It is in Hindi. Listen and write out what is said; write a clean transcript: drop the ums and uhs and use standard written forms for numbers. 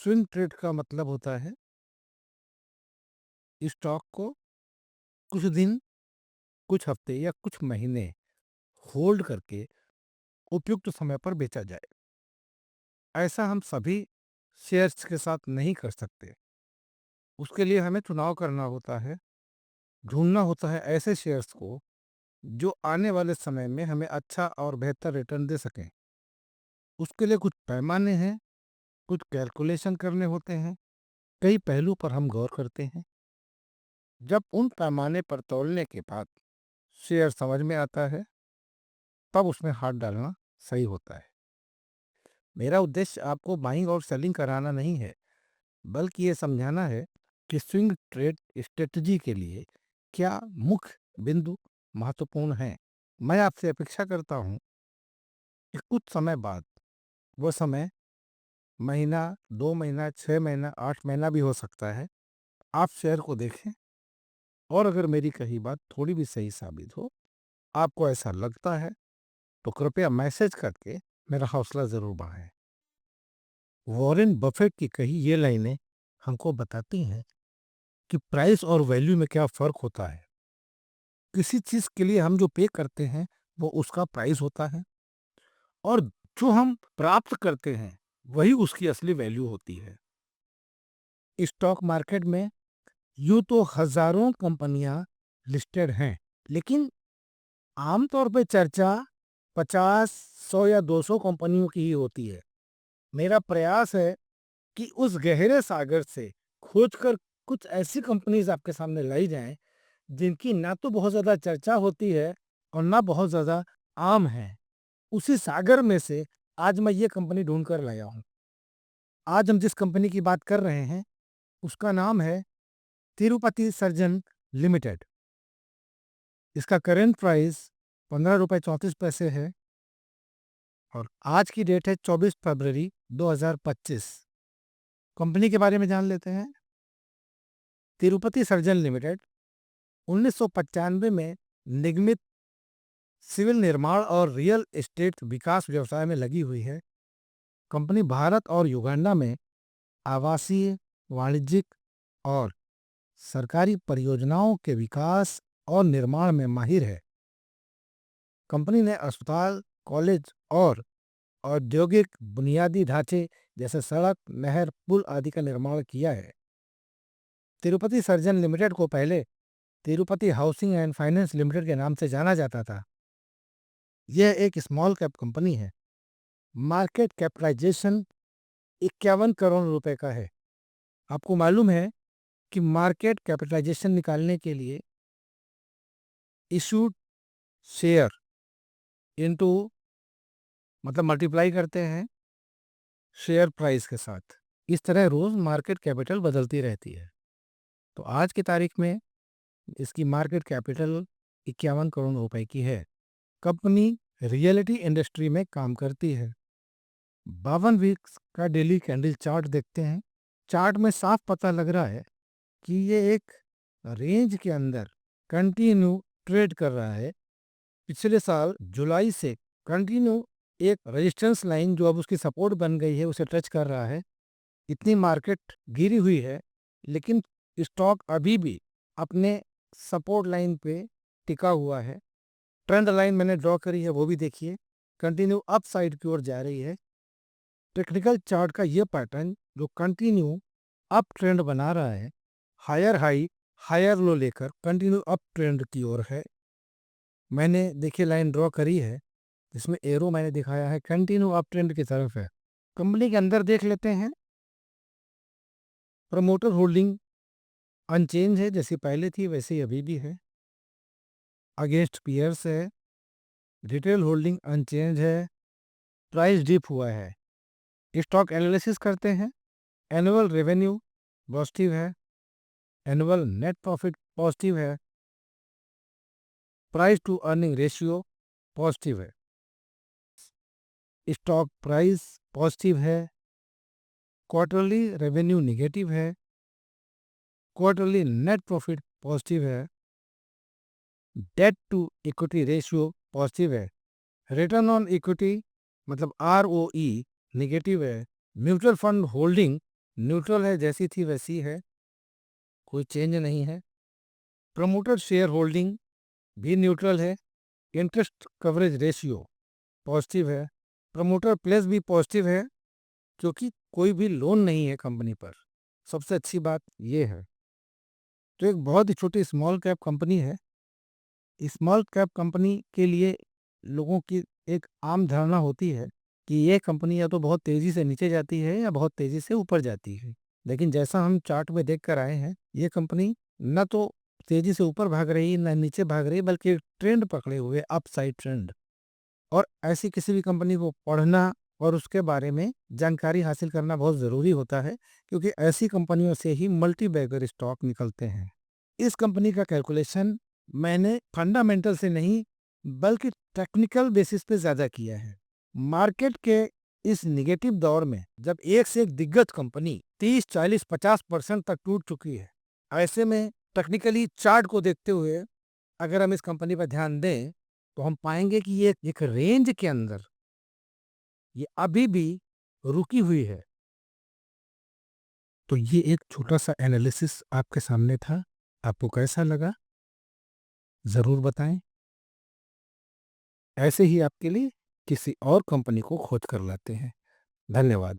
स्विंग ट्रेड का मतलब होता है स्टॉक को कुछ दिन, कुछ हफ्ते या कुछ महीने होल्ड करके उपयुक्त समय पर बेचा जाए। ऐसा हम सभी शेयर्स के साथ नहीं कर सकते। उसके लिए हमें चुनाव करना होता है, ढूंढना होता है ऐसे शेयर्स को जो आने वाले समय में हमें अच्छा और बेहतर रिटर्न दे सकें। उसके लिए कुछ पैमाने हैं, कुछ कैलकुलेशन करने होते हैं, कई पहलू पर हम गौर करते हैं। जब उन पैमाने पर तौलने के बाद शेयर समझ में आता है, तब उसमें हाथ डालना सही होता है। मेरा उद्देश्य आपको बाइंग और सेलिंग कराना नहीं है, बल्कि ये समझाना है कि स्विंग ट्रेड स्ट्रेटजी के लिए क्या मुख्य बिंदु महत्वपूर्ण हैं। मैं आपसे अपेक्षा करता हूँ कि कुछ समय बाद, वो समय महीना, 2 महीना, 6 महीना, 8 महीना भी हो सकता है, आप शेयर को देखें और अगर मेरी कही बात थोड़ी भी सही साबित हो, आपको ऐसा लगता है, तो कृपया मैसेज करके मेरा हौसला ज़रूर बढ़ाएं। वॉरेन बफेट की कही ये लाइनें हमको बताती हैं कि प्राइस और वैल्यू में क्या फ़र्क होता है। किसी चीज़ के लिए हम जो पे करते हैं, वो उसका प्राइस होता है और जो हम प्राप्त करते हैं, वही उसकी असली वैल्यू होती है। स्टॉक मार्केट में यूँ तो हज़ारों कंपनियाँ लिस्टेड हैं, लेकिन आमतौर पे चर्चा 50, 100 या 200 कंपनियों की ही होती है। मेरा प्रयास है कि उस गहरे सागर से खोजकर कुछ ऐसी कंपनीज़ आपके सामने लाई जाएँ, जिनकी ना तो बहुत ज़्यादा चर्चा होती है और ना बहुत ज़्यादा आम है। उसी सागर में से आज मैं ये कंपनी ढूँढ कर लाया हूँ। आज हम जिस कंपनी की बात कर रहे हैं, उसका नाम है तिरुपति सर्जन लिमिटेड। इसका करंट प्राइस ₹15.34 है और आज की डेट है 24 फरवरी 2025। कंपनी के बारे में जान लेते हैं। तिरुपति सर्जन लिमिटेड 1995 में निगमित सिविल निर्माण और रियल एस्टेट विकास व्यवसाय में लगी हुई है। कंपनी भारत और युगांडा में आवासीय, वाणिज्यिक और सरकारी परियोजनाओं के विकास और निर्माण में माहिर है। कंपनी ने अस्पताल, कॉलेज और औद्योगिक बुनियादी ढांचे जैसे सड़क, नहर, पुल आदि का निर्माण किया है। तिरुपति सर्जन लिमिटेड को पहले Tirupati housing and finance limited के नाम से जाना जाता था। यह एक स्मॉल कैप कंपनी है। मार्केट कैपिटलाइजेशन 51 करोड़ रुपए का है। आपको मालूम है कि मार्केट कैपिटलाइजेशन निकालने के लिए इशूड शेयर इनटू मतलब मल्टीप्लाई करते हैं शेयर प्राइस के साथ। इस तरह रोज मार्केट कैपिटल बदलती रहती है। तो आज की तारीख में इसकी मार्केट कैपिटल 51 करोड़ रुपए की है। कंपनी रियलिटी इंडस्ट्री में काम करती है। 52 वीक्स का डेली कैंडल चार्ट देखते हैं। चार्ट में साफ पता लग रहा है कि ये एक रेंज के अंदर कंटिन्यू ट्रेड कर रहा है। पिछले साल जुलाई से कंटिन्यू एक रेजिस्टेंस लाइन जो अब उसकी सपोर्ट बन गई है, उसे टच कर रहा है। इतनी मार्केट गिरी हुई है, लेकिन स्टॉक अभी भी अपने सपोर्ट लाइन पे टिका हुआ है। ट्रेंड लाइन मैंने ड्रॉ करी है, वो भी देखिए, कंटिन्यू अप साइड की ओर जा रही है। टेक्निकल चार्ट का ये पैटर्न जो कंटिन्यू अप ट्रेंड बना रहा है, हायर हाई हायर लो लेकर कंटिन्यू अप ट्रेंड की ओर है। मैंने देखिए लाइन ड्रॉ करी है, जिसमें एरो मैंने दिखाया है कंटिन्यू अप ट्रेंड की तरफ है। कंपनी के अंदर देख लेते हैं। प्रमोटर होल्डिंग अनचेंज है, जैसी पहले थी वैसे ही अभी भी है। अगेंस्ट पीयर्स है। रिटेल होल्डिंग अनचेंज है। प्राइस डिप हुआ है। स्टॉक एनालिसिस करते हैं। एनुअल रेवेन्यू पॉजिटिव है। एनुअल नेट प्रॉफिट पॉजिटिव है। Price to earning ratio positive है। स्टॉक प्राइस पॉजिटिव है। क्वार्टरली रेवेन्यू निगेटिव है। क्वार्टरली नेट प्रॉफिट पॉजिटिव है। Debt to equity ratio positive है। रिटर्न ऑन इक्विटी मतलब ROE निगेटिव है। म्यूचुअल फंड होल्डिंग न्यूट्रल है, जैसी थी वैसी है, कोई चेंज नहीं है। प्रमोटर शेयर होल्डिंग भी न्यूट्रल है। इंटरेस्ट कवरेज रेशियो पॉजिटिव है। प्रमोटर प्लेस भी पॉजिटिव है, क्योंकि कोई भी लोन नहीं है कंपनी पर। सबसे अच्छी बात ये है। तो एक बहुत ही छोटी स्मॉल कैप कंपनी है। स्मॉल कैप कंपनी के लिए लोगों की एक आम धारणा होती है कि ये कंपनी या तो बहुत तेजी से नीचे जाती है या बहुत तेजी से ऊपर जाती है। लेकिन जैसा हम चार्ट में देख कर आए हैं, ये कंपनी न तो तेजी से ऊपर भाग रही न नीचे भाग रही, बल्कि ट्रेंड पकड़े हुए, अपसाइड ट्रेंड। और ऐसी किसी भी कंपनी को पढ़ना और उसके बारे में जानकारी हासिल करना बहुत ज़रूरी होता है, क्योंकि ऐसी कंपनियों से ही मल्टी बैगर स्टॉक निकलते हैं। इस कंपनी का कैलकुलेशन मैंने फंडामेंटल से नहीं, बल्कि टेक्निकल बेसिस पे ज़्यादा किया है। मार्केट के इस निगेटिव दौर में जब एक से एक दिग्गज कंपनी 30, 40, 50% तक टूट चुकी है, ऐसे में टेक्निकली चार्ट को देखते हुए अगर हम इस कंपनी पर ध्यान दें, तो हम पाएंगे कि ये एक रेंज के अंदर ये अभी भी रुकी हुई है। तो ये एक छोटा सा एनालिसिस आपके सामने था। आपको कैसा लगा? ज़रूर बताएं। ऐसे ही आपके लिए किसी और कंपनी को खोज कर लाते हैं। धन्यवाद।